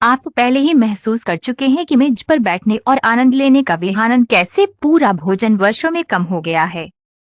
आप पहले ही महसूस कर चुके हैं कि मेज पर बैठने और आनंद लेने का वह आनंद कैसे पूरा भोजन वर्षों में कम हो गया है।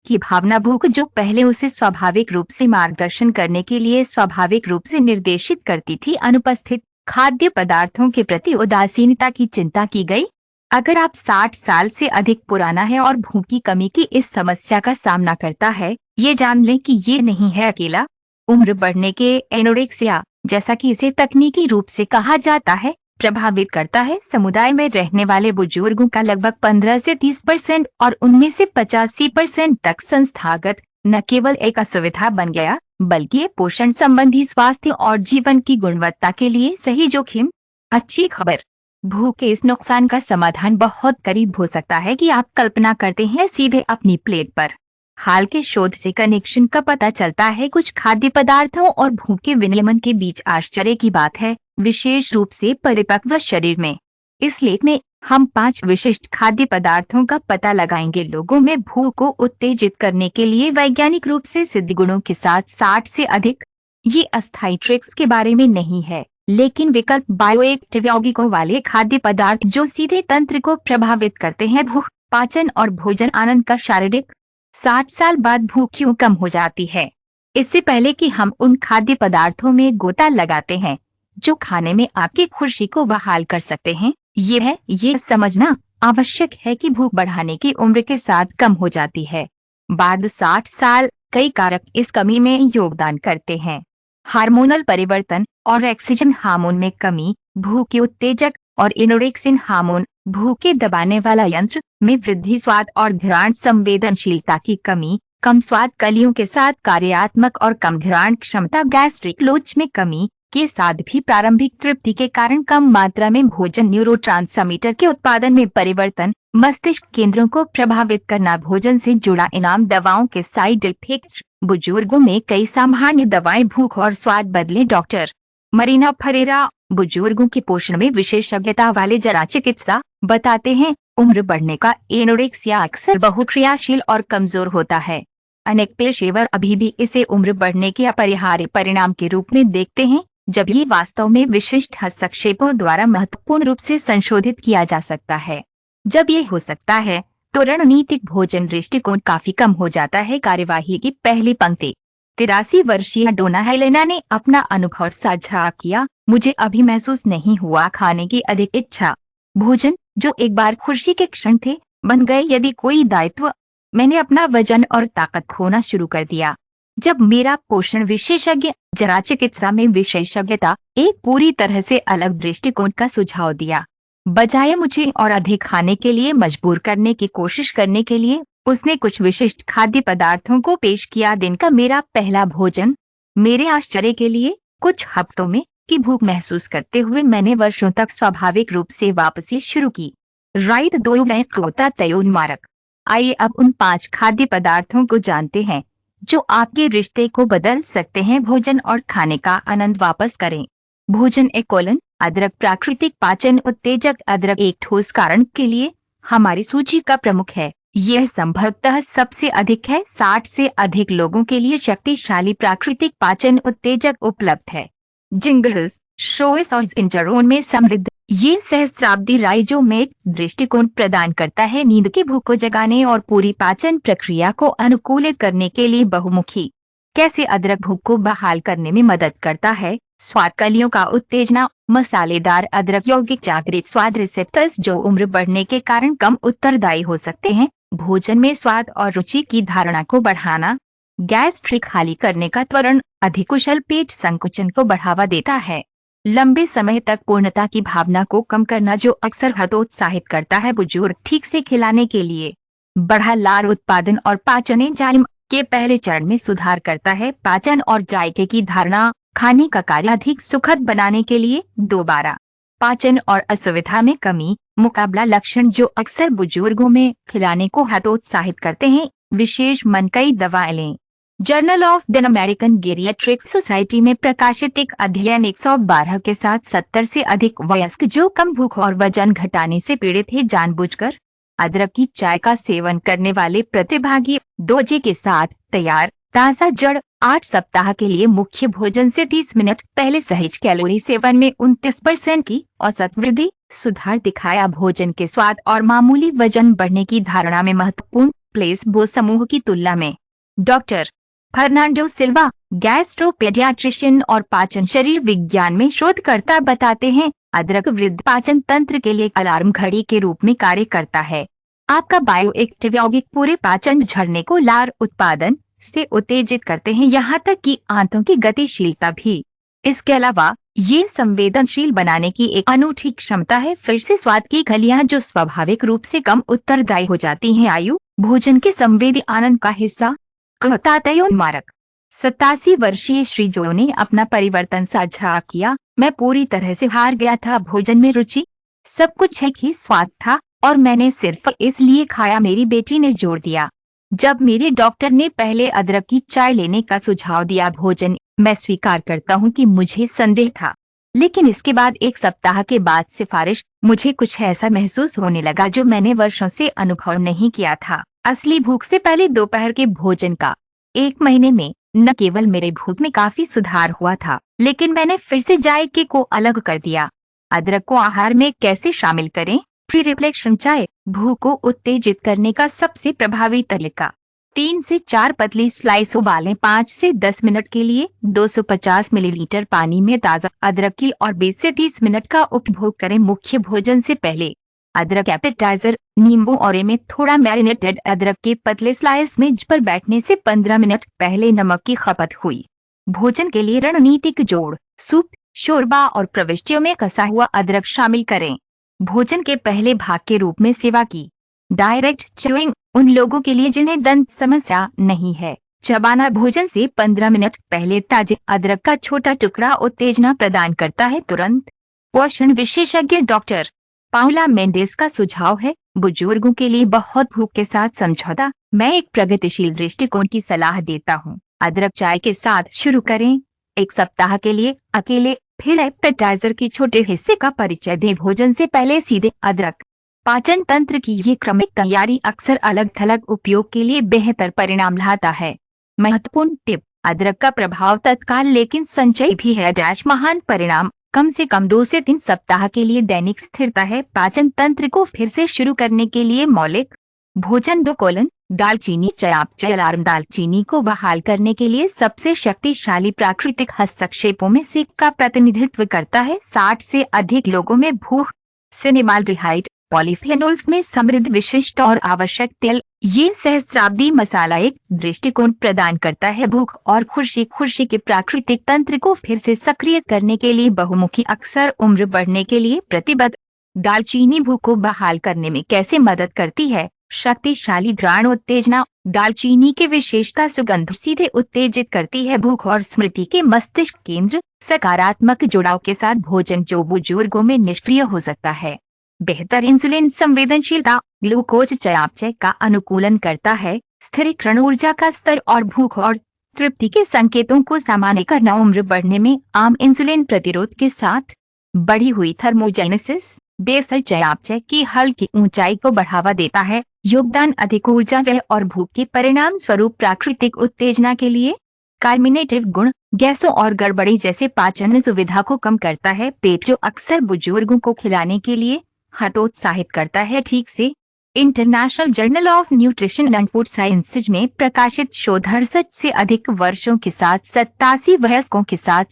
कि भावना भूख जो पहले उसे स्वाभाविक रूप से मार्गदर्शन करने के लिए स्वाभाविक रूप से निर्देशित करती थी, अनुपस्थित खाद्य पदार्थों के प्रति उदासीनता की चिंता की गई। अगर आप 60 साल से अधिक पुराना है और भूख की कमी की इस समस्या का सामना करता है, ये जान लें कि ये नहीं है अकेला। उम्र बढ़ने के एनोरेक्सिया, जैसा कि इसे तकनीकी रूप से कहा जाता है, प्रभावित करता है समुदाय में रहने वाले बुजुर्गों का लगभग 15 से 30% और उनमें से 85% तक। संस्थागत न केवल एक असुविधा बन गया, बल्कि ये पोषण संबंधी स्वास्थ्य और जीवन की गुणवत्ता के लिए सही जोखिम। अच्छी खबर, भूख के इस नुकसान का समाधान बहुत करीब हो सकता है कि आप कल्पना करते हैं, सीधे अपनी प्लेट पर। हाल के शोध से कनेक्शन का पता चलता है। कुछ खाद्य पदार्थों और भूख के विनियमन के बीच आश्चर्य की बात है, विशेष रूप से परिपक्व शरीर में। इस लेख में हम 5 विशिष्ट खाद्य पदार्थों का पता लगाएंगे, लोगों में भूख को उत्तेजित करने के लिए वैज्ञानिक रूप से सिद्ध गुणों के साथ 60 से अधिक। ये अस्थायी ट्रिक्स के बारे में नहीं है, लेकिन विकल्प बायोएक्टिव यौगिकों वाले खाद्य पदार्थ जो सीधे तंत्र को प्रभावित करते हैं। भूख, पाचन और भोजन आनंद का शारीरिक। 60 साल बाद भूख क्यों कम हो जाती है? इससे पहले कि हम उन खाद्य पदार्थों में गोता लगाते हैं जो खाने में आपकी खुशी को बहाल कर सकते हैं, ये समझना आवश्यक है कि भूख बढ़ाने की उम्र के साथ कम हो जाती है। बाद 60 साल कई कारक इस कमी में योगदान करते हैं। हार्मोनल परिवर्तन और ऑक्सीजन हार्मोन में कमी, भूख के उत्तेजक और एनोरेक्सिन हार्मोन, भूख के दबाने वाला यंत्र में वृद्धि, स्वाद और घ्राण संवेदनशीलता की कमी, कम स्वाद कलियों के साथ कार्यात्मक और कम घ्राण क्षमता, गैस्ट्रिक लोच में कमी के साथ भी प्रारंभिक तृप्ति के कारण कम मात्रा में भोजन, न्यूरोट्रांसमीटर के उत्पादन में परिवर्तन, मस्तिष्क केंद्रों को प्रभावित करना, भोजन से जुड़ा इनाम, दवाओं के साइड इफेक्ट्स। बुजुर्गों में कई सामान्य दवाएं भूख और स्वाद बदले। डॉक्टर मरीना फरेरा, बुजुर्गों के पोषण में विशेषज्ञता वाले जरा चिकित्सा, बताते हैं उम्र बढ़ने का एनोरेक्सिया अक्सर बहुक्रियाशील और कमजोर होता है। अनेक पेशेवर अभी भी इसे उम्र बढ़ने के अपरिहार्य परिणाम के रूप में देखते हैं, जब ये वास्तव में विशिष्ट हस्तक्षेपों द्वारा महत्वपूर्ण रूप से संशोधित किया जा सकता है। जब ये हो सकता है तो रणनीतिक भोजन दृष्टिकोण काफी कम हो जाता है। कार्यवाही की पहली पंक्ति। 83 वर्षीय डोना हेलेना ने अपना अनुभव साझा किया। मुझे अभी महसूस नहीं हुआ खाने की अधिक इच्छा। भोजन जो एक बार खुशी के क्षण थे, बन गए यदि कोई दायित्व। मैंने अपना वजन और ताकत खोना शुरू कर दिया जब मेरा पोषण विशेषज्ञ, जरा चिकित्सा में विशेषज्ञता, एक पूरी तरह से अलग दृष्टिकोण का सुझाव दिया। बजाय मुझे और अधिक खाने के लिए मजबूर करने की कोशिश करने के लिए, उसने कुछ विशिष्ट खाद्य पदार्थों को पेश किया। दिन का मेरा पहला भोजन। मेरे आश्चर्य के लिए कुछ हफ्तों में की भूख महसूस करते हुए मैंने वर्षों तक स्वाभाविक रूप से वापसी शुरू की। राइट दो नए क्लोता तयोन मारक। आइए अब उन 5 खाद्य पदार्थों को जानते हैं जो आपके रिश्ते को बदल सकते हैं। भोजन और खाने का आनंद वापस करें। भोजन कोलन अदरक, प्राकृतिक पाचन उत्तेजक। अदरक एक ठोस कारण के लिए हमारी सूची का प्रमुख है। यह संभवतः सबसे अधिक है। 60 से अधिक लोगों के लिए शक्तिशाली प्राकृतिक पाचन उत्तेजक उपलब्ध है। जिंगल्स, शोएस और जिंजरोन में समृद्ध, ये सहस्त्राब्दी राइजोमेट दृष्टिकोण प्रदान करता है। नींद की भूख को जगाने और पूरी पाचन प्रक्रिया को अनुकूलित करने के लिए बहुमुखी। कैसे अदरक भूख को बहाल करने में मदद करता है? स्वाद कलियों का उत्तेजना। मसालेदार अदरक यौगिक जागृत स्वाद रिसेप्टर्स जो उम्र बढ़ने के कारण कम उत्तरदायी हो सकते हैं। भोजन में स्वाद और रुचि की धारणा को बढ़ाना। गैस्ट्रिक खाली करने का त्वरण, अधिकुशल पेट संकुचन को बढ़ावा देता है। लंबे समय तक पूर्णता की भावना को कम करना जो अक्सर हतोत्साहित करता है बुजुर्ग ठीक से खिलाने के लिए। बढ़ा लार उत्पादन और पाचन एंजाइम के पहले चरण में सुधार करता है। पाचन और जायके की धारणा, खाने का कार्य अधिक सुखद बनाने के लिए। दोबारा पाचन और असुविधा में कमी, मुकाबला लक्षण जो अक्सर बुजुर्गों में खिलाने को हतोत्साहित करते हैं। विशेष मन कई दवाएं लें। Journal of the American geriatric society में प्रकाशित एक अध्ययन 112 के साथ 70 से अधिक वयस्क जो कम भूख और वजन घटाने से पीड़ित थे जानबूझकर अदरक की चाय का सेवन करने वाले प्रतिभागी। डोजे के साथ तैयार ताज़ा जड़ 8 सप्ताह के लिए मुख्य भोजन से 30 मिनट पहले सहज कैलोरी सेवन में 29% की औसत वृद्धि, सुधार दिखाया। भोजन के स्वाद और मामूली वजन बढ़ने की धारणा में महत्वपूर्ण प्लेसबो समूह की तुलना में। डॉक्टर फर्नांडो सिल्वा, गैस्ट्रोपेडियाट्रिशियन और पाचन शरीर विज्ञान में शोधकर्ता, बताते हैं अदरक वृद्ध पाचन तंत्र के लिए एक अलार्म घड़ी के रूप में कार्य करता है। आपका बायोएक्टिव यौगिक पूरे पाचन झरने को लार उत्पादन से उत्तेजित करते हैं, यहाँ तक कि आंतों की गतिशीलता भी। इसके अलावा ये संवेदनशील बनाने की एक अनूठी क्षमता है। फिर से स्वाद की खलियां जो स्वाभाविक रूप से कम उत्तरदायी हो जाती हैं। आयु भोजन के संवेदी आनंद का हिस्सा। मारक 87 वर्षीय श्री जो ने अपना परिवर्तन साझा किया। मैं पूरी तरह से हार गया था। भोजन में रुचि, सब कुछ एक ही स्वाद था और मैंने सिर्फ इसलिए खाया, मेरी बेटी ने जोड़ दिया। जब मेरे डॉक्टर ने पहले अदरक की चाय लेने का सुझाव दिया भोजन, मैं स्वीकार करता हूँ कि मुझे संदेह था, लेकिन इसके बाद 1 सप्ताह के बाद सिफारिश, मुझे कुछ ऐसा महसूस होने लगा जो मैंने वर्षों से अनुभव नहीं किया था। असली भूख से पहले दोपहर के भोजन का 1 महीने में न केवल मेरे भूख में काफी सुधार हुआ था, लेकिन मैंने फिर से जायके को अलग कर दिया। अदरक को आहार में कैसे शामिल करें? प्री रिफ्लेक्शन चाय भूख को उत्तेजित करने का सबसे प्रभावी तरीका। 3 से 4 पतली स्लाइस उबालें 5 से 10 मिनट के लिए 250 मिलीलीटर पानी में ताज़ा अदरक की और 20 से 30 मिनट का उपभोग करें। मुख्य भोजन से पहले अदरक एपेटाइजर, नींबू और में थोड़ा मैरिनेटेड अदरक के पतले स्लाइस मेज पर बैठने से 15 मिनट पहले नमक की खपत हुई। भोजन के लिए रणनीतिक जोड़, सूप, शोरबा और प्रविष्टियों में कसा हुआ अदरक शामिल करें। भोजन के पहले भाग के रूप में सेवा की डायरेक्ट च्यूइंग उन लोगों के लिए जिन्हें दंत समस्या नहीं है। चबाना भोजन से 15 मिनट पहले ताजे अदरक का छोटा टुकड़ा उत्तेजना प्रदान करता है। तुरंत पोषण विशेषज्ञ डॉक्टर पाउला मेंडेस का सुझाव है, बुजुर्गों के लिए बहुत भूख के साथ समझौता। मैं एक प्रगतिशील दृष्टिकोण की सलाह देता हूँ। अदरक चाय के साथ शुरू करें। 1 सप्ताह के लिए अकेले, फिर एपेटाइजर के छोटे हिस्से का परिचय दें। भोजन से पहले सीधे अदरक। पाचन तंत्र की ये क्रमिक तैयारी अक्सर अलग थलग उपयोग के लिए बेहतर परिणाम लाता है। महत्वपूर्ण टिप, अदरक का प्रभाव तत्काल लेकिन संचयी भी है। महान परिणाम कम से कम 2 से 3 सप्ताह के लिए दैनिक स्थिरता है। पाचन तंत्र को फिर से शुरू करने के लिए मौलिक भोजन 2 दालचीनी चयापचय अलार्म दालचीनी को बहाल करने के लिए सबसे शक्तिशाली प्राकृतिक हस्तक्षेपों में से एक का प्रतिनिधित्व करता है। 60 से अधिक लोगों में भूख। सिनेमाल्डिहाइड पॉलीफेनोल्स में समृद्ध विशिष्ट और आवश्यक तेल। ये सहस्राब्दी मसाला एक दृष्टिकोण प्रदान करता है भूख और खुशी के प्राकृतिक तंत्र को फिर से सक्रिय करने के लिए बहुमुखी, अक्सर उम्र बढ़ने के लिए प्रतिबद्ध। दालचीनी भूख को बहाल करने में कैसे मदद करती है? शक्तिशाली घ्राण उत्तेजना। दालचीनी की विशेषता सुगंध सीधे उत्तेजित करती है भूख और स्मृति के मस्तिष्क केंद्र। सकारात्मक जुड़ाव के साथ भोजन जो बुजुर्गों में निष्क्रिय हो सकता है। बेहतर इंसुलिन संवेदनशीलता। ग्लूकोज चयापचय का अनुकूलन करता है, स्थिरीकरण ऊर्जा का स्तर और भूख और तृप्ति के संकेतों को सामान्य करना। उम्र बढ़ने में आम इंसुलिन प्रतिरोध के साथ बढ़ी हुई थर्मोजेनेसिस बेसल चयापचय की हल्की ऊंचाई को बढ़ावा देता है। योगदान अधिक ऊर्जा व्यय और भूख के परिणाम स्वरूप प्राकृतिक उत्तेजना के लिए। कार्मिनेटिव गुण गैसों और गड़बड़ी जैसे पाचन सुविधा को कम करता है। पेट जो अक्सर बुजुर्गों को खिलाने के लिए हतोत्साहित करता है ठीक से। International journal of nutrition and food sciences में प्रकाशित शोध 68 से अधिक वर्षों के साथ 87 वयस्कों के साथ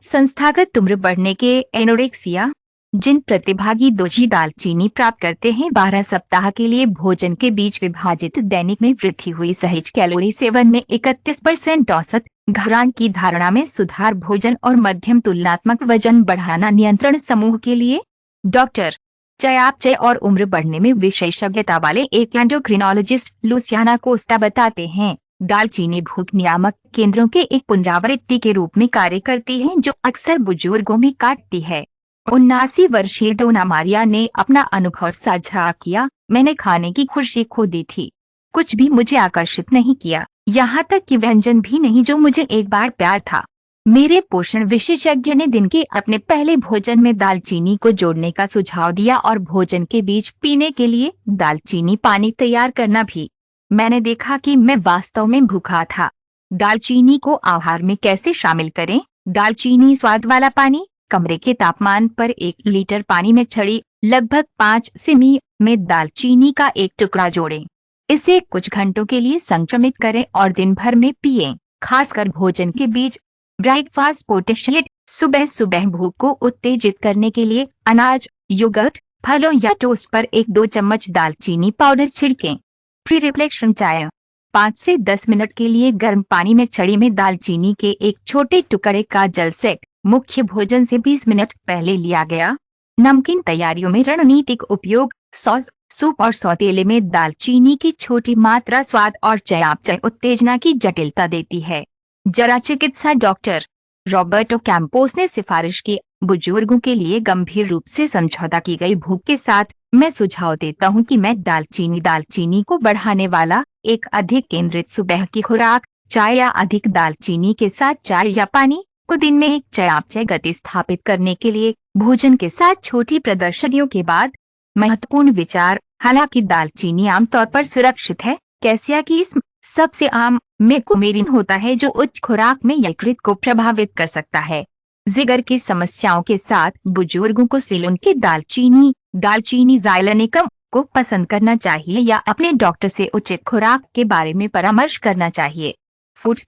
संस्थागत उम्र बढ़ने के एनोरेक्सिया जिन प्रतिभागी 2G दालचीनी प्राप्त करते हैं 12 सप्ताह के लिए भोजन के बीच विभाजित दैनिक में वृद्धि हुई। सहज कैलोरी सेवन में 31% औसत घरान की धारणा में सुधार। भोजन और मध्यम तुलनात्मक वजन बढ़ाना नियंत्रण समूह के लिए। डॉक्टर चयापचय और उम्र बढ़ने में विशेषज्ञता वाले एक एंडोक्रिनोलॉजिस्ट लुसियाना कोस्टा बताते हैं, दालचीनी भूख नियामक केंद्रों के एक पुनरावृत्ति के रूप में कार्य करती है जो अक्सर बुजुर्गों में काटती है। 79 वर्षीय डोना मारिया ने अपना अनुभव साझा किया। मैंने खाने की खुशी खो दी थी। कुछ भी मुझे आकर्षित नहीं किया, यहाँ तक कि व्यंजन भी नहीं जो मुझे एक बार प्यार था। मेरे पोषण विशेषज्ञ ने दिन के अपने पहले भोजन में दालचीनी को जोड़ने का सुझाव दिया और भोजन के बीच पीने के लिए दालचीनी पानी तैयार करना भी। मैंने देखा कि मैं वास्तव में भूखा था। दालचीनी को आहार में कैसे शामिल करें? दालचीनी स्वाद वाला पानी। कमरे के तापमान पर 1 लीटर पानी में छड़ी लगभग 5 सेमी में दालचीनी का एक टुकड़ा जोड़ें। इसे कुछ घंटों के लिए संक्रमित करें और दिन भर में पिएं, खासकर भोजन के बीच। Breakfast potassium. सुबह सुबह भूख को उत्तेजित करने के लिए अनाज, योगर्ट, फलों या टोस्ट पर 1-2 चम्मच दालचीनी पाउडर छिड़कें। प्री रिफ्लेक्शन चाय। 5 से 10 मिनट के लिए गर्म पानी में छड़ी में दालचीनी के एक छोटे टुकड़े का जल सेक। मुख्य भोजन से 20 मिनट पहले लिया गया। नमकीन तैयारियों में रणनीतिक उपयोग। सॉस, सूप और सौतेले में दालचीनी की छोटी मात्रा स्वाद और चयापचय उत्तेजना की जटिलता देती है। जरा चिकित्सा। डॉक्टर रॉबर्टो कैंपोस ने सिफारिश की, बुजुर्गों के लिए गंभीर रूप से समझौता की गई भूख के साथ मैं सुझाव देता हूं कि मैं दालचीनी को बढ़ाने वाला एक अधिक केंद्रित सुबह की खुराक, चाय या अधिक दालचीनी के साथ चाय या पानी को दिन में एक चयापचय गति स्थापित करने के लिए भोजन के साथ छोटी प्रदर्शनियों के बाद। महत्वपूर्ण विचार। हालांकि दालचीनी आमतौर पर सुरक्षित है, कैसिया की इसमें सबसे आम में कुमेरिन होता है जो उच्च खुराक में यकृत को प्रभावित कर सकता है। जिगर की समस्याओं के साथ बुजुर्गों को सिलोन के दालचीनी ज़ाइलोनिकम को पसंद करना चाहिए या अपने डॉक्टर से उचित खुराक के बारे में परामर्श करना चाहिए। फूड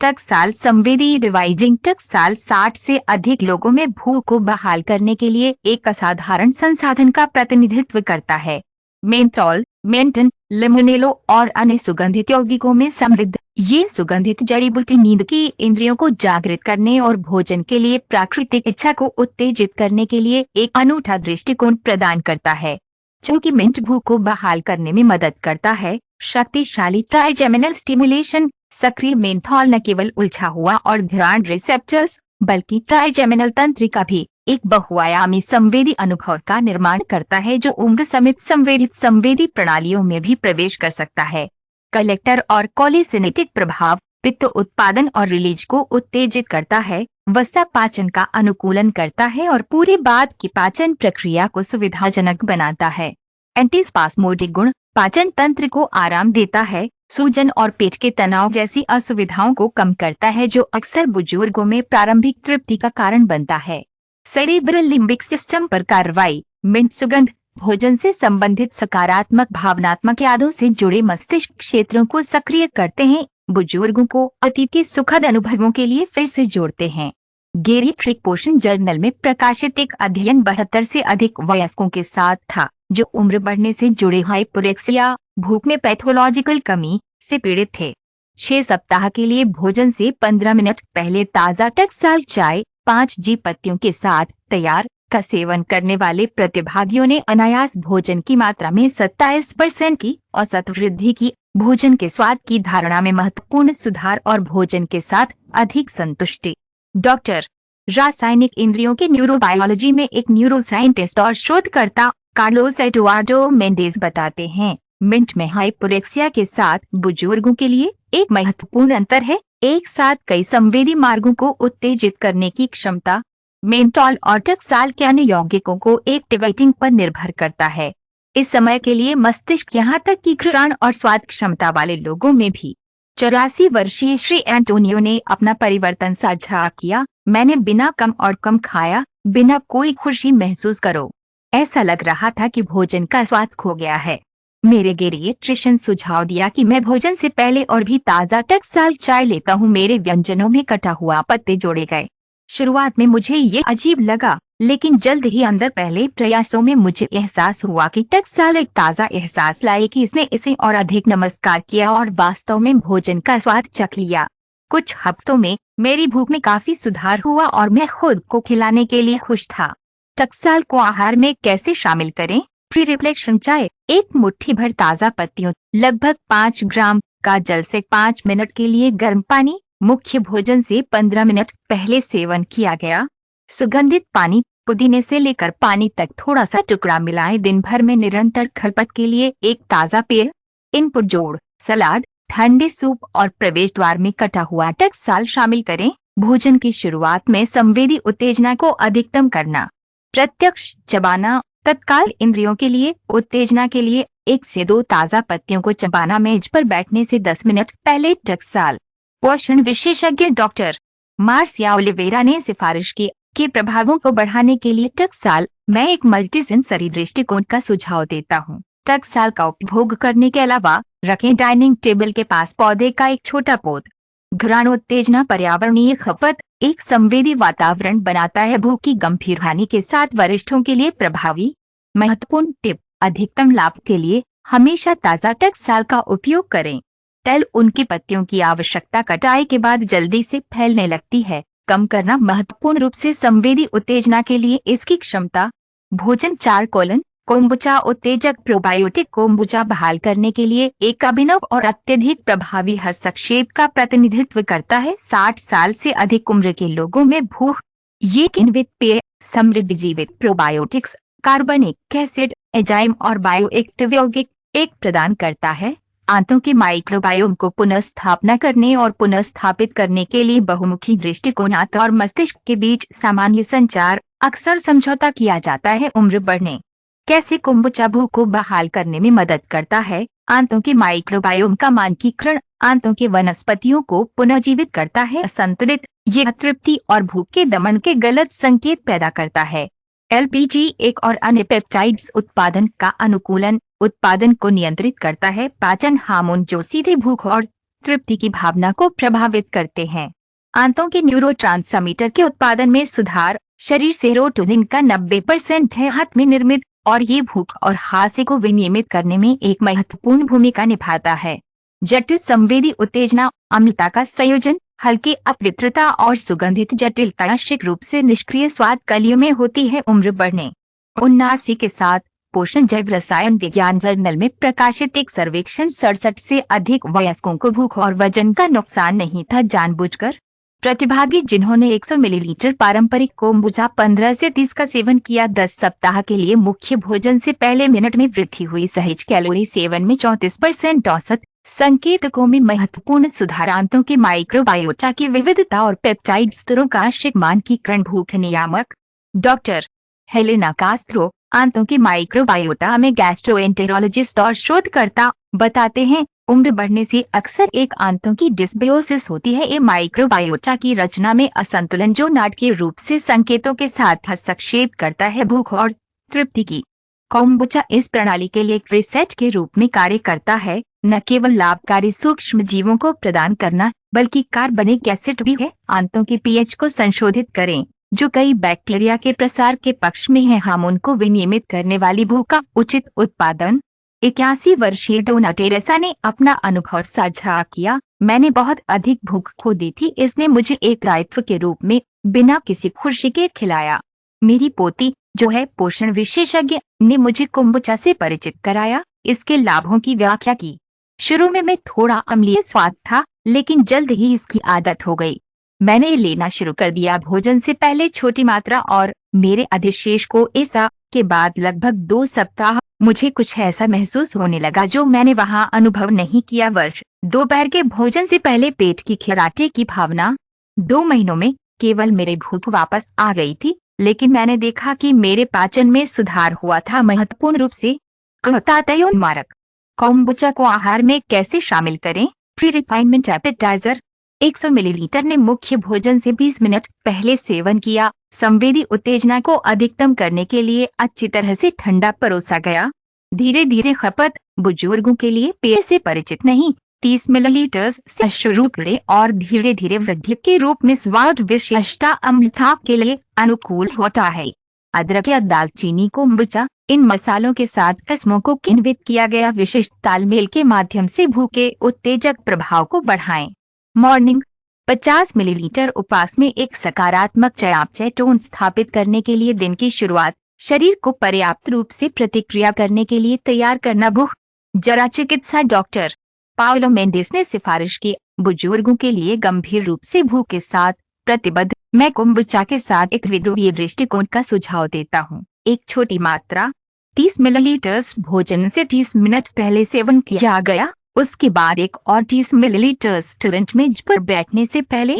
टकसाल संवेदी रिवाइजिंग। टकसाल 60 से अधिक लोगों में भूख को बहाल करने के लिए एक असाधारण संसाधन का प्रतिनिधित्व करता है। मेंथोल, मेंटन, लेमोनेलो और अन्य सुगंधित यौगिकों में समृद्ध ये सुगंधित जड़ी बूटी नींद की इंद्रियों को जागृत करने और भोजन के लिए प्राकृतिक इच्छा को उत्तेजित करने के लिए एक अनूठा दृष्टिकोण प्रदान करता है। चूंकि मिंट भूख को बहाल करने में मदद करता है, शक्तिशाली ट्राइजेमिनल स्टिमुलेशन। सक्रिय मेंथोल न केवल उलझा हुआ और घ्राण रिसेप्टर्स बल्कि ट्राइजेमिनल तंत्रिका भी एक बहुआयामी संवेदी अनुभव का निर्माण करता है जो उम्र समेत संवेदी प्रणालियों में भी प्रवेश कर सकता है। कलेक्टर और कोलिसिनेटिक प्रभाव। पित्त उत्पादन और रिलीज को उत्तेजित करता है, वसा पाचन का अनुकूलन करता है और पूरे बाद की पाचन प्रक्रिया को सुविधाजनक बनाता है। एंटीस्पास्मोडिक गुण। पाचन तंत्र को आराम देता है, सूजन और पेट के तनाव जैसी असुविधाओं को कम करता है जो अक्सर बुजुर्गों में प्रारंभिक तृप्ति का कारण बनता है। सेरेब्रल लिम्बिक सिस्टम पर कार्रवाई। मिंट सुगंध भोजन से संबंधित सकारात्मक भावनात्मक यादों से जुड़े मस्तिष्क क्षेत्रों को सक्रिय करते हैं, बुजुर्गों को अतीत के सुखद अनुभवों के लिए फिर से जोड़ते हैं। गेरिट्रिक पोषण जर्नल में प्रकाशित एक अध्ययन 72 से अधिक वयस्कों के साथ था जो उम्र बढ़ने से जुड़े हाइपोरेक्सिया, भूख में पैथोलॉजिकल कमी से पीड़ित थे। 6 सप्ताह के लिए भोजन से 15 मिनट पहले ताज़ा टकसाल चाय 5G पत्तियों के साथ तैयार का सेवन करने वाले प्रतिभागियों ने अनायास भोजन की मात्रा में 27% की औसत वृद्धि की, भोजन के स्वाद की धारणा में महत्वपूर्ण सुधार और भोजन के साथ अधिक संतुष्टि। डॉक्टर रासायनिक इंद्रियों के न्यूरोबायोलॉजी में एक न्यूरोसाइंटिस्ट और शोधकर्ता कार्लोस एडुआर्डो मेंडेज बताते हैं, मिंट में हाइपोरेक्सिया के साथ बुजुर्गों के लिए एक महत्वपूर्ण अंतर है एक साथ कई संवेदी मार्गों को उत्तेजित करने की क्षमता। मेंथोल और टकसाल के अन्य यौगिकों को एक्टिवेटिंग पर निर्भर करता है। इस समय के लिए मस्तिष्क यहाँ तक कि घ्राण और स्वाद क्षमता वाले लोगों में भी। 84 वर्षीय श्री एंटोनियो ने अपना परिवर्तन साझा किया, मैंने बिना कम खाया, बिना कोई खुशी महसूस करो। ऐसा लग रहा था कि भोजन का स्वाद खो गया है। मेरे गेरिएट्रिशियन सुझाव दिया कि मैं भोजन से पहले और भी ताज़ा टकसाल चाय लेता हूँ। मेरे व्यंजनों में कटा हुआ पत्ते जोड़े गए। शुरुआत में मुझे ये अजीब लगा, लेकिन जल्द ही अंदर पहले प्रयासों में मुझे एहसास हुआ कि टकसाल एक ताज़ा एहसास लाए कि इसने इसे और अधिक नमस्कार किया और वास्तव में भोजन का स्वाद चख लिया। कुछ हफ्तों में मेरी भूख में काफी सुधार हुआ और मैं खुद को खिलाने के लिए खुश था। टकसाल को आहार में कैसे शामिल करें? प्री रिफ्लेक्शन चाय, एक मुट्ठी भर ताज़ा पत्तियों लगभग 5 ग्राम का जल से 5 मिनट के लिए गर्म पानी, मुख्य भोजन से 15 मिनट पहले सेवन किया गया। सुगंधित पानी, पुदीने से लेकर पानी तक थोड़ा सा टुकड़ा मिलाएं। दिन भर में निरंतर खपत के लिए एक ताज़ा पेय। इनपुट जोड़, सलाद, ठंडे सूप और प्रवेश द्वार में कटा हुआ टकसाल शामिल करें। भोजन की शुरुआत में संवेदी उत्तेजना को अधिकतम करना। प्रत्यक्ष चबाना, तत्काल इंद्रियों के लिए उत्तेजना के लिए 1 से 2 ताज़ा पत्तियों को चबाना। मेज पर बैठने से 10 मिनट पहले टकसाल पोषण विशेषज्ञ डॉक्टर मार्सिया ओलिवेरा ने सिफारिश की कि प्रभावों को बढ़ाने के लिए टकसाल मैं एक मल्टीसेंसरी दृष्टिकोण का सुझाव देता हूँ। टकसाल का उपभोग करने के अलावा रखें डाइनिंग टेबल के पास पौधे का एक छोटा पौध। घ्राणोत्तेजना पर्यावरणीय खपत एक संवेदी वातावरण बनाता है। भूख की गंभीर हानि के साथ वरिष्ठों के लिए प्रभावी। महत्वपूर्ण टिप, अधिकतम लाभ के लिए हमेशा ताज़ा टकसाल का उपयोग करें। टेल उनकी पत्तियों की आवश्यकता कटाई के बाद जल्दी से फैलने लगती है। कम करना महत्वपूर्ण रूप से संवेदी उत्तेजना के लिए इसकी क्षमता। भोजन 4 कोम्बुचा उत्तेजक प्रोबायोटिक कोम्बुचा बहाल करने के लिए एक अभिनव और अत्यधिक प्रभावी हस्तक्षेप का प्रतिनिधित्व करता है। 60 साल से अधिक उम्र के लोगों में भूख। ये किण्वित पेय समृद्ध जीवित प्रोबायोटिक्स, कार्बनिक एसिड, एंजाइम और बायोएक्टिव यौगिक एक प्रदान करता है। आंतों के माइक्रोबायोम को पुनर्स्थापना करने और पुनर्स्थापित करने के लिए बहुमुखी दृष्टिकोण आंत और मस्तिष्क के बीच सामान्य संचार अक्सर समझौता किया जाता है। उम्र बढ़ने कैसे कोम्बुचा भूख को बहाल करने में मदद करता है। आंतों के माइक्रोबायोम का मानकीकरण आंतों के वनस्पतियों को पुनर्जीवित करता है। असंतुलित ये तृप्ति और भूख के दमन के गलत संकेत पैदा करता है। एलपीजी एक और अन्य पेप्टाइड्स उत्पादन का अनुकूलन उत्पादन को नियंत्रित करता है। पाचन हार्मोन जो सीधे भूख और तृप्ति की भावना को प्रभावित करते हैं। आंतों के न्यूरोट्रांसमीटर के उत्पादन में सुधार शरीर सेरोटोनिन का 90% है हाथ में निर्मित और ये भूख और हास्य को विनियमित करने में एक महत्वपूर्ण भूमिका निभाता है। जटिल संवेदी उत्तेजना अम्लता का संयोजन हल्की अपवित्रता और सुगंधित जटिलता आवश्यक रूप से निष्क्रिय स्वाद कलियों में होती है। उम्र बढ़ने 79 के साथ पोषण जैव रसायन विज्ञान जर्नल में प्रकाशित एक सर्वेक्षण 67 से अधिक वयस्कों को भूख और वजन का नुकसान नहीं था। जानबूझकर प्रतिभागी जिन्होंने 100 मिलीलीटर पारंपरिक कोम्बुचा 15 से 30 का सेवन किया 10 सप्ताह के लिए मुख्य भोजन से पहले मिनट में वृद्धि हुई। सहज कैलोरी सेवन में 34% औसत संकेतकों में महत्वपूर्ण सुधार। आंतों के माइक्रोबायोटा की विविधता और पेप्टाइड स्तरों का आंशिक मानकीकरण। भूख नियामक डॉक्टर हेलेना कास्त्रो आंतों के माइक्रोबायोटा में गैस्ट्रोएंटेरोलॉजिस्ट और शोधकर्ता बताते हैं उम्र बढ़ने से अक्सर एक आंतों की डिस्बियोसिस होती है। ये माइक्रोबायोटा की रचना में असंतुलन जो नाटकीय रूप से संकेतों के साथ हस्तक्षेप करता है। भूख और तृप्ति की कोम्बुचा इस प्रणाली के लिए एक रिसेट के रूप में कार्य करता है। न केवल लाभकारी सूक्ष्म जीवों को प्रदान करना बल्कि कार्बनिक एसिड भी है। आंतों के पीएच को संशोधित करें जो कई बैक्टीरिया के प्रसार के पक्ष में है। हार्मोन को विनियमित करने वाली भूख का उचित उत्पादन। 81 वर्षीय डोना टेरेसा ने अपना अनुभव साझा किया। मैंने बहुत अधिक भूख खो दी थी। इसने मुझे एक दायित्व के रूप में बिना किसी खुशी के खिलाया। मेरी पोती जो है पोषण विशेषज्ञ ने मुझे कोम्बुचा से परिचित कराया। इसके लाभों की व्याख्या की। शुरू में मैं थोड़ा अम्लीय स्वाद था लेकिन जल्द ही इसकी आदत हो गई। मैंने लेना शुरू कर दिया भोजन से पहले छोटी मात्रा और मेरे अधिशेष को ऐसा के बाद लगभग 2 सप्ताह मुझे कुछ ऐसा महसूस होने लगा जो मैंने वहां अनुभव नहीं किया। वर्ष दोपहर के भोजन से पहले पेट की खिराटे की भावना 2 महीनों में केवल मेरी भूख वापस आ गई थी लेकिन मैंने देखा कि मेरे पाचन में सुधार हुआ था। महत्वपूर्ण रूप से मारक कोम्बुचा को आहार में कैसे शामिल करें। प्री रिफाइनमेंट एपेटाइजर 100 मिलीलीटर ने मुख्य भोजन से 20 मिनट पहले सेवन किया। संवेदी उत्तेजना को अधिकतम करने के लिए अच्छी तरह से ठंडा परोसा गया। धीरे धीरे खपत बुजुर्गों के लिए पेय से परिचित नहीं 30 मिलीलीटर से शुरू करें और धीरे धीरे वृद्धि के रूप में स्वाद विशेषता अम्लता के लिए अनुकूल होता है। अदरक या दालचीनी कोम्बुचा इन मसालों के साथ किस्मों को किण्वित किया गया विशिष्ट तालमेल के माध्यम से भूख के उत्तेजक प्रभाव को बढ़ाएं। मॉर्निंग 50 मिलीलीटर उपवास में एक सकारात्मक चयापचय टोन स्थापित करने के लिए दिन की शुरुआत शरीर को पर्याप्त रूप से प्रतिक्रिया करने के लिए तैयार करना। भूख जरा चिकित्सा डॉक्टर पाओलो मेंडिस ने सिफारिश की बुजुर्गों के लिए गंभीर रूप से भूख के साथ प्रतिबद्ध। मैं कोम्बुचा के साथ एक विद्रुवीय दृष्टिकोण का सुझाव देता हूँ। एक छोटी मात्रा 30 मिलीलीटर भोजन से 30 मिनट पहले सेवन किया गया। उसके बाद एक और 30 मिलीलीटर तुरंत मेज पर बैठने से पहले।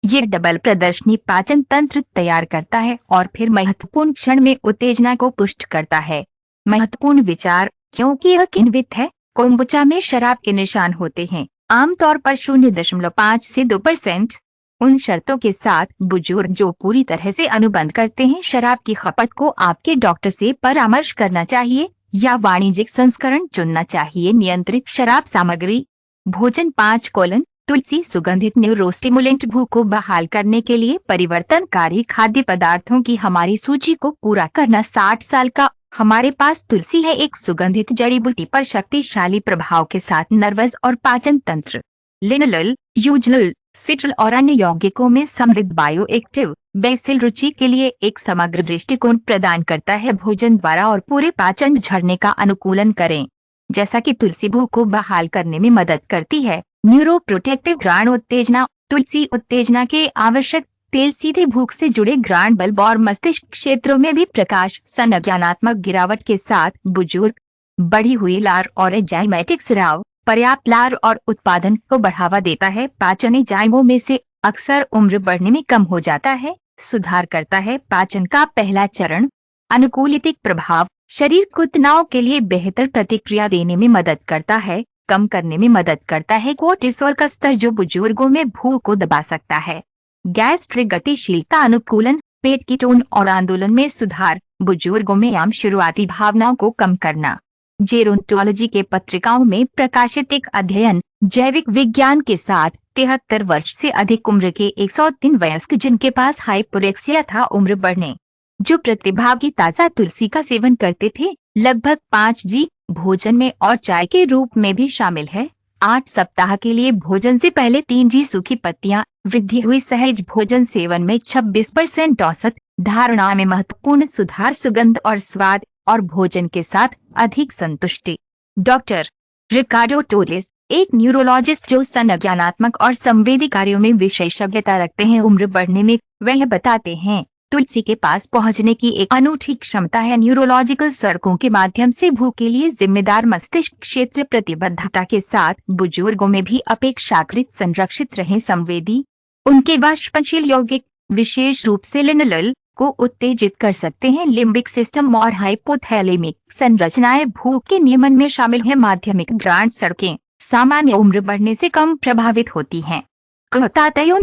ये डबल प्रदर्शनी पाचन तंत्र तैयार करता है और फिर महत्वपूर्ण क्षण में उत्तेजना को पुष्ट करता है। महत्वपूर्ण विचार क्योंकि यह किण्वित है कोम्बुचा में शराब के निशान होते हैं आमतौर पर 0.5 से 2%। उन शर्तों के साथ बुजुर्ग जो पूरी तरह से अनुबंध करते हैं, शराब की खपत को आपके डॉक्टर से परामर्श करना चाहिए या वाणिज्यिक संस्करण चुनना चाहिए। नियंत्रित शराब सामग्री। भोजन 5 तुलसी सुगंधित न्यूरोस्टिमुलेंट भूख को बहाल करने के लिए परिवर्तनकारी खाद्य पदार्थों की हमारी सूची को पूरा करना। 60 साल का हमारे पास तुलसी है, एक सुगंधित जड़ी बूटी पर शक्तिशाली प्रभाव के साथ नर्वस और पाचन तंत्र, लिनोल, यूजनल, सिट्रल और अन्य यौगिकों में समृद्ध बायो एक्टिव बेसिल रुचि के लिए एक समग्र दृष्टिकोण प्रदान करता है। भोजन द्वारा और पूरे पाचन झरने का अनुकूलन करें। जैसा कि तुलसी भूख को बहाल करने में मदद करती है। न्यूरोप्रोटेक्टिव घ्राण उत्तेजना। तुलसी उत्तेजना के आवश्यक तेल सीधे भूख से जुड़े घ्राण बल्ब और मस्तिष्क क्षेत्रों में भी प्रकाश संज्ञानात्मक गिरावट के साथ बुजुर्ग, बढ़ी हुई लार और एंजाइमेटिक स्राव, पर्याप्त लार और उत्पादन को बढ़ावा देता है। पाचन एंजाइमों में से अक्सर उम्र बढ़ने में कम हो जाता है, सुधार करता है। पाचन का पहला चरण। अनुकूलित प्रभाव। शरीर को तनाव के लिए बेहतर प्रतिक्रिया देने में मदद करता है, कम करने में मदद करता है कोर्टिसोल का स्तर जो बुजुर्गों में भूख को दबा सकता है। गैस्ट्रिक गतिशीलता अनुकूलन। पेट की टोन और आंदोलन में सुधार। बुजुर्गों में आम शुरुआती भावनाओं को कम करना। जेरोंटोलॉजी के पत्रिकाओं में प्रकाशित एक अध्ययन जैविक विज्ञान के साथ 73 वर्ष से अधिक उम्र के 103 वयस्क जिनके पास हाइपोरेक्सिया था, उम्र बढ़ने जो प्रतिभागी ताज़ा तुलसी का सेवन करते थे, लगभग 5 जी भोजन में और चाय के रूप में भी शामिल है। 8 सप्ताह के लिए भोजन से पहले 3 जी सूखी पत्तियां। वृद्धि हुई सहज भोजन सेवन में 26% औसत। धारणा में महत्वपूर्ण सुधार। सुगंध और स्वाद और भोजन के साथ अधिक संतुष्टि। डॉक्टर रिकार्डो टोरेस, एक न्यूरोलॉजिस्ट जो संज्ञानात्मक और संवेदी कार्यों में विशेषज्ञता रखते हैं, उम्र बढ़ने में वह बताते हैं तुलसी के पास पहुंचने की एक अनूठी क्षमता है। न्यूरोलॉजिकल सड़कों के माध्यम से भूख के लिए जिम्मेदार मस्तिष्क क्षेत्र प्रतिबद्धता के साथ बुजुर्गों में भी अपेक्षाकृत संरक्षित रहे। संवेदी। उनके वाष्पशील यौगिक विशेष रूप से लिनोल को उत्तेजित कर सकते हैं। लिम्बिक सिस्टम और हाइपोथैलेमिक संरचनाएं भूख के नियमन में शामिल हैं। माध्यमिक घ्राण सड़कें सामान्य उम्र बढ़ने से कम प्रभावित होती हैं।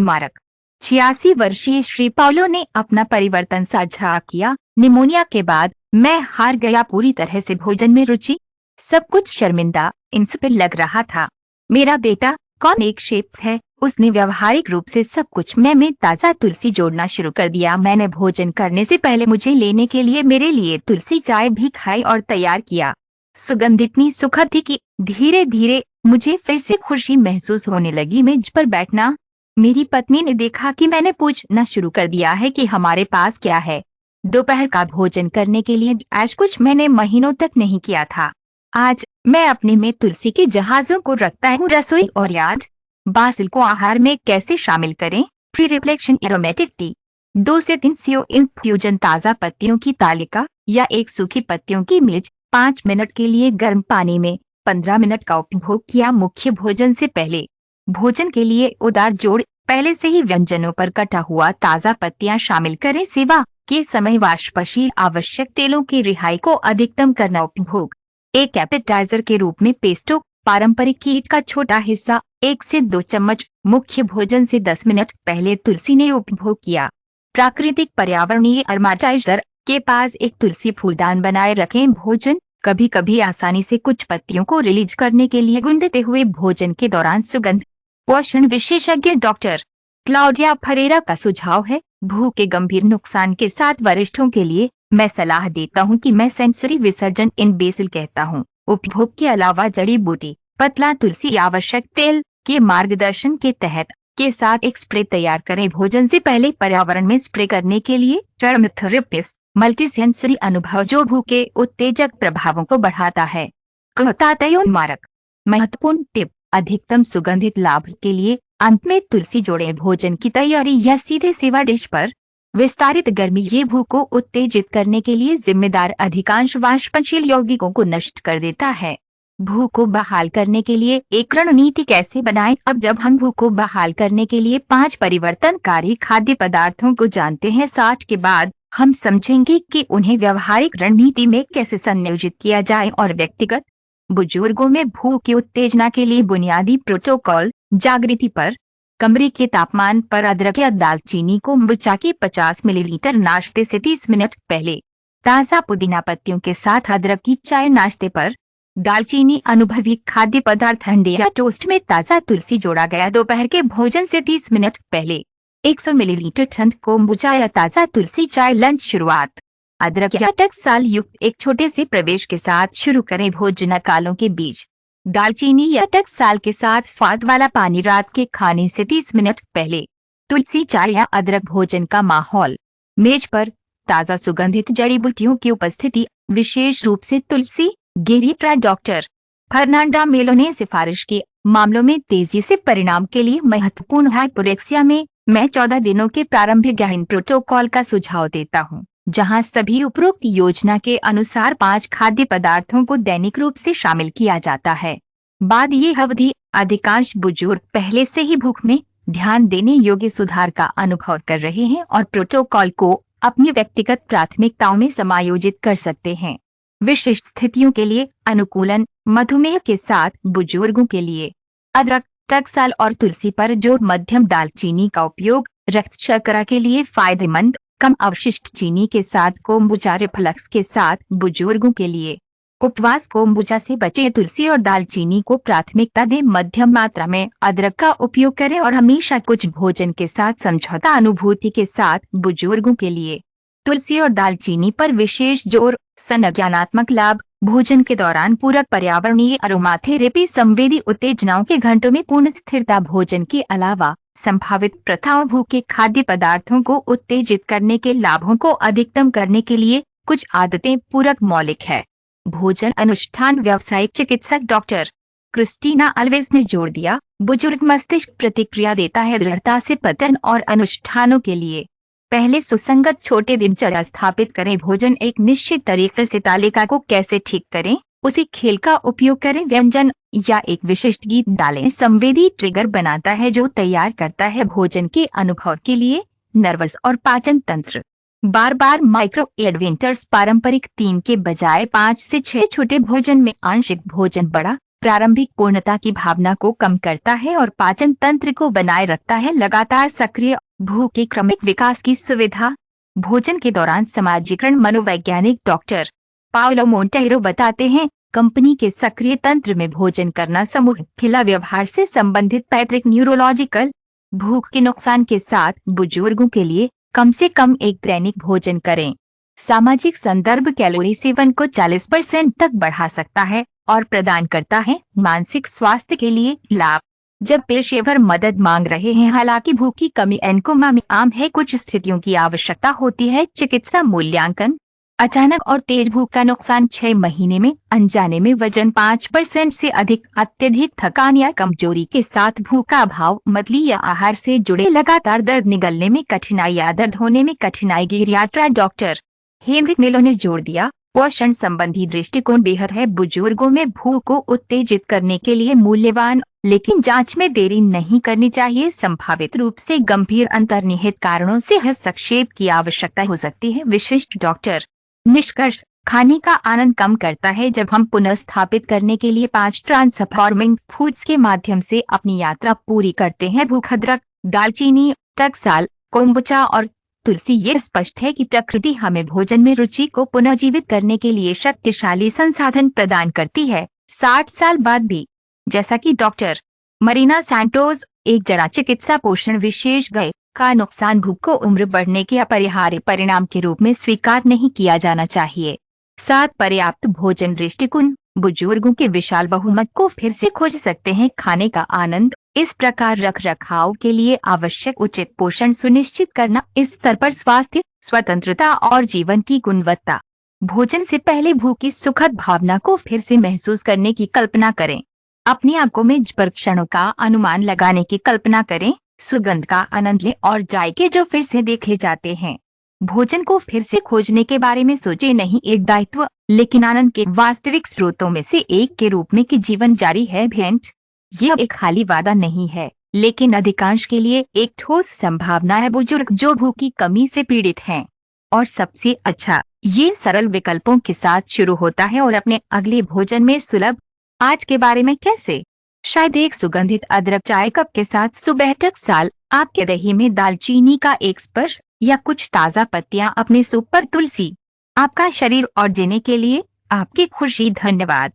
मारक। 86 वर्षीय श्री पाउलो ने अपना परिवर्तन साझा किया। निमोनिया के बाद मैं हार गया पूरी तरह से भोजन में रुचि। सब कुछ शर्मिंदा इंस्पिर लग रहा था। मेरा बेटा कौन एक शेफ है, उसने व्यावहारिक रूप से सब कुछ में ताज़ा तुलसी जोड़ना शुरू कर दिया। मैंने भोजन करने से पहले मुझे लेने के लिए मेरे लिए तुलसी चाय भी खाई और तैयार किया। सुगंध इतनी सुखद थी कि धीरे धीरे मुझे फिर से खुशी महसूस होने लगी। मेज पर बैठना। मेरी पत्नी ने देखा कि मैंने पूछना शुरू कर दिया है कि हमारे पास क्या है। दोपहर का भोजन करने के लिए आज कुछ मैंने महीनों तक नहीं किया था। आज मैं अपने में तुलसी के जहाजों को रखता हूँ। रसोई और याद। बासिल को आहार में कैसे शामिल करें। Pre reflection aromatic T. 2 से 3 सीओ इन्फ्यूजन ताज़ा पत्तियों की तालिका या एक सूखी पत्तियों की मिर्च। 5 मिनट के लिए गर्म पानी में 15 मिनट का उपभोग किया। मुख्य भोजन से पहले। भोजन के लिए उदार जोड़। पहले से ही व्यंजनों पर कटा हुआ ताज़ा पत्तियां शामिल करें। सेवा के समय वाष्पशील आवश्यक तेलों की रिहाई को अधिकतम करना। उपभोग एक एपेटाइजर के रूप में पेस्टो पारंपरिक कीट का छोटा हिस्सा 1 से 2 चम्मच। मुख्य भोजन से 10 मिनट पहले तुलसी ने उपभोग किया। प्राकृतिक पर्यावरणीय अरोमाटाइजर के पास एक तुलसी फूलदान बनाए रखें। भोजन कभी कभी आसानी से कुछ पत्तियों को रिलीज करने के लिए गूंदते हुए भोजन के दौरान सुगंध। पोषण विशेषज्ञ डॉक्टर क्लाउडिया फरेरा का सुझाव है भूख के गंभीर नुकसान के साथ वरिष्ठों के लिए मैं सलाह देता हूं कि मैं सेंसरी विसर्जन इन बेसिल कहता हूं। उपभोग के अलावा जड़ी बूटी पतला तुलसी आवश्यक तेल के मार्गदर्शन के तहत के साथ एक स्प्रे तैयार करें। भोजन से पहले पर्यावरण में स्प्रे करने के लिए टर्मथेरेपिस्ट मल्टीसेंसरी अनुभव जो भूख के उत्तेजक प्रभावों को बढ़ाता है। मारक। महत्वपूर्ण टिप। अधिकतम सुगंधित लाभ के लिए अंत में तुलसी जोड़ें। भोजन की तैयारी या सीधे सेवा डिश पर। विस्तारित गर्मी ये भूख को उत्तेजित करने के लिए जिम्मेदार अधिकांश वाष्पशील यौगिकों को नष्ट कर देता है। भूख को बहाल करने के लिए एक रणनीति कैसे बनाएं। अब जब हम भूख को बहाल करने के लिए 5 परिवर्तनकारी खाद्य पदार्थों को जानते हैं, 60 के बाद हम समझेंगे कि उन्हें व्यावहारिक रणनीति में कैसे संयोजित किया जाए और व्यक्तिगत बुजुर्गों में भूख की उत्तेजना के लिए बुनियादी प्रोटोकॉल। जागृति पर कमरे के तापमान पर अदरक या दालचीनी को कोम्बुचा की 50 मिलीलीटर नाश्ते से 30 मिनट पहले। ताज़ा पुदीना पत्तियों के साथ अदरक की चाय नाश्ते पर। दालचीनी अनुभवी खाद्य पदार्थ अंडे या टोस्ट में ताज़ा तुलसी जोड़ा गया दोपहर के भोजन से 30 मिनट पहले। 100 मिलीलीटर ठंड कोम्बुचा या ताज़ा तुलसी चाय लंच शुरुआत। अदरक या टकसाल युक्त एक छोटे से प्रवेश के साथ शुरू करें भोजनकालों के बीच। दालचीनी या टकसाल के साथ स्वाद वाला पानी रात के खाने से 30 मिनट पहले। तुलसी चाय या अदरक भोजन का माहौल। मेज पर ताज़ा सुगंधित जड़ी बूटियों की उपस्थिति, विशेष रूप से तुलसी। गेरिट्रा डॉक्टर फर्नांडा मेलो ने सिफारिश की मामलों में तेजी से परिणाम के लिए महत्वपूर्ण हाइपोरेक्सिया में मैं 14 दिनों के प्रारंभिक गहन प्रोटोकॉल का सुझाव देता हूं, जहां सभी उपरोक्त योजना के अनुसार 5 खाद्य पदार्थों को दैनिक रूप से शामिल किया जाता है। बाद ये अवधि अधिकांश बुजुर्ग पहले से ही भूख में ध्यान देने योग्य सुधार का अनुभव कर रहे हैं और प्रोटोकॉल को अपनी व्यक्तिगत प्राथमिकताओं में समायोजित कर सकते हैं। विशिष्ट स्थितियों के लिए अनुकूलन। मधुमेह के साथ बुजुर्गों के लिए अदरक, टकसाल और तुलसी पर जोर। मध्यम दालचीनी का उपयोग रक्त शर्करा के लिए फायदेमंद। कम अवशिष्ट चीनी के साथ कोम्बुचा रिफ्लक्स के साथ बुजुर्गों के लिए। उपवास कोम्बुचा से बचें। तुलसी और दालचीनी को प्राथमिकता दें। मध्यम मात्रा में अदरक का उपयोग करें और हमेशा कुछ भोजन के साथ समझौता। अनुभूति के साथ बुजुर्गों के लिए तुलसी और दालचीनी पर विशेष जोर। संज्ञानात्मक लाभ। भोजन के दौरान पूरक पर्यावरणीय अरोमाथेरेपी। संवेदी उत्तेजनाओं के घंटों में पूर्ण स्थिरता। भोजन के अलावा संभावित प्रथाओं भूखे खाद्य पदार्थों को उत्तेजित करने के लाभों को अधिकतम करने के लिए कुछ आदतें पूरक मौलिक है। भोजन अनुष्ठान। व्यावसायिक चिकित्सक डॉक्टर क्रिस्टीना अल्वेज ने जोड़ दिया, बुजुर्ग मस्तिष्क प्रतिक्रिया देता है दृढ़ता से पतन और अनुष्ठानों के लिए। पहले सुसंगत छोटे दिनचर्या स्थापित करें। भोजन एक निश्चित तरीके से तालिका को कैसे ठीक करें, उसी खेल का उपयोग करें। व्यंजन या एक विशिष्ट गीत डालें। संवेदी ट्रिगर बनाता है जो तैयार करता है भोजन के अनुभव के लिए नर्वस और पाचन तंत्र। बार बार माइक्रो एडवेंचर्स। पारंपरिक 3 के बजाय 5 से 6 छोटे भोजन में आंशिक भोजन बड़ा प्रारंभिक पूर्णता की भावना को कम करता है और पाचन तंत्र को बनाए रखता है। लगातार सक्रिय भूख के क्रमिक विकास की सुविधा। भोजन के दौरान समाजीकरण। मनोवैज्ञानिक डॉक्टर पाओलो मोंटेरो बताते हैं, कंपनी के सक्रिय तंत्र में भोजन करना समूह खिला व्यवहार से संबंधित पैतृक न्यूरोलॉजिकल भूख के नुकसान के साथ बुजुर्गों के लिए कम से कम एक दैनिक भोजन करें। सामाजिक संदर्भ कैलोरी सेवन को 40% तक बढ़ा सकता है और प्रदान करता है मानसिक स्वास्थ्य के लिए लाभ। जब पेशेवर मदद मांग रहे हैं, हालांकि भूख की कमी एनकोमा में आम है, कुछ स्थितियों की आवश्यकता होती है। चिकित्सा मूल्यांकन। अचानक और तेज भूख का नुकसान 6 महीने में अनजाने में वजन 5% से अधिक। अत्यधिक थकान या कमजोरी के साथ भूख का अभाव। मतली या आहार से जुड़े लगातार दर्द। निगलने में कठिनाई या दर्द होने में कठिनाई। गेरियाट्रा डॉक्टर हेनरिक मेलो ने जोड़ दिया, पोषण संबंधी दृष्टिकोण बेहद है। बुजुर्गों में भूख को उत्तेजित करने के लिए मूल्यवान, लेकिन जांच में देरी नहीं करनी चाहिए। संभावित रूप से गंभीर अंतर्निहित कारणों से हस्तक्षेप की आवश्यकता हो सकती है। विशिष्ट डॉक्टर निष्कर्ष। खाने का आनंद कम करता है जब हम पुनर्स्थापित करने के लिए 5 ट्रांसफॉर्मिंग फूड्स के माध्यम से अपनी यात्रा पूरी करते हैं। भूख। अदरक, दालचीनी, टकसाल, कोम्बुचा और तुलसी। ये स्पष्ट है कि प्रकृति हमें भोजन में रुचि को पुनर्जीवित करने के लिए शक्तिशाली संसाधन प्रदान करती है 60 साल बाद भी। जैसा कि डॉक्टर मरीना सैंटोस, एक जड़ा चिकित्सा पोषण विशेषज्ञ, का नुकसान भूख को उम्र बढ़ने के अपरिहार्य परिणाम के रूप में स्वीकार नहीं किया जाना चाहिए। 7 पर्याप्त भोजन दृष्टिकोण। बुजुर्गों के विशाल बहुमत को फिर से खोज सकते हैं। खाने का आनंद। इस प्रकार रखरखाव के लिए आवश्यक उचित पोषण सुनिश्चित करना। इस स्तर पर स्वास्थ्य, स्वतंत्रता और जीवन की गुणवत्ता। भोजन से पहले भूख की सुखद भावना को फिर से महसूस करने की कल्पना करें। अपनी आंखों में पर क्षणों का अनुमान लगाने की कल्पना करें। सुगंध का आनंद लें और जायके जो फिर से देखे जाते हैं। भोजन को फिर से खोजने के बारे में सोचे, नहीं एक दायित्व, लेकिन आनंद के वास्तविक स्रोतों में से एक के रूप में कि जीवन जारी है। भेंट। यह एक खाली वादा नहीं है, लेकिन अधिकांश के लिए एक ठोस संभावना है। बुजुर्ग जो भूख की कमी से पीड़ित हैं। और सबसे अच्छा, ये सरल विकल्पों के साथ शुरू होता है और अपने अगले भोजन में सुलभ आज के बारे में कैसे? शायद एक सुगंधित अदरक चाय कप के साथ सुबह टकसाल, आपके दही में दालचीनी का एक स्पर्श, या कुछ ताज़ा पत्तियां अपने सूप पर तुलसी। आपका शरीर और जीने के लिए आपकी खुशी। धन्यवाद।